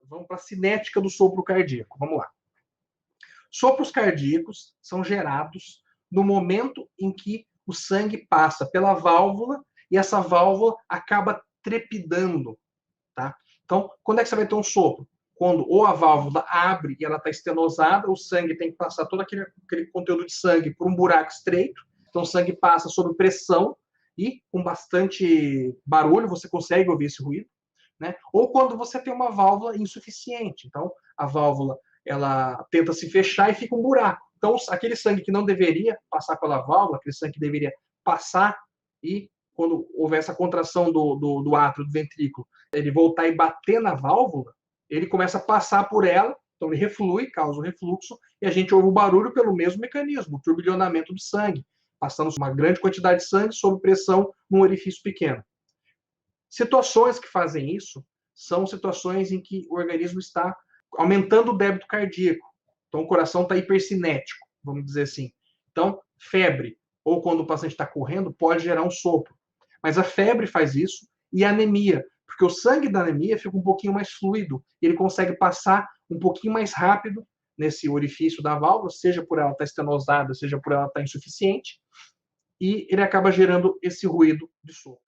Vamos para a cinética do sopro cardíaco. Vamos lá. Sopros cardíacos são gerados no momento em que o sangue passa pela válvula e essa válvula acaba trepidando, tá? Então, quando é que você vai ter um sopro? Quando ou a válvula abre e ela está estenosada, o sangue tem que passar todo aquele conteúdo de sangue por um buraco estreito, então o sangue passa sob pressão e com bastante barulho, você consegue ouvir esse ruído, né? Ou quando você tem uma válvula insuficiente, então a válvula ela tenta se fechar e fica um buraco. Então, aquele sangue que não deveria passar pela válvula, aquele sangue que deveria passar e, quando houver essa contração do átrio, do ventrículo, ele voltar e bater na válvula, ele começa a passar por ela, então ele reflui, causa um refluxo, e a gente ouve o barulho pelo mesmo mecanismo, o turbilhonamento do sangue, passando uma grande quantidade de sangue sob pressão num orifício pequeno. Situações que fazem isso são situações em que o organismo está aumentando o débito cardíaco. Então, o coração está hipercinético, vamos dizer assim. Então, febre, ou quando o paciente está correndo, pode gerar um sopro. Mas a febre faz isso e a anemia, porque o sangue da anemia fica um pouquinho mais fluido, e ele consegue passar um pouquinho mais rápido nesse orifício da válvula, seja por ela estar estenosada, seja por ela estar insuficiente, e ele acaba gerando esse ruído de sopro.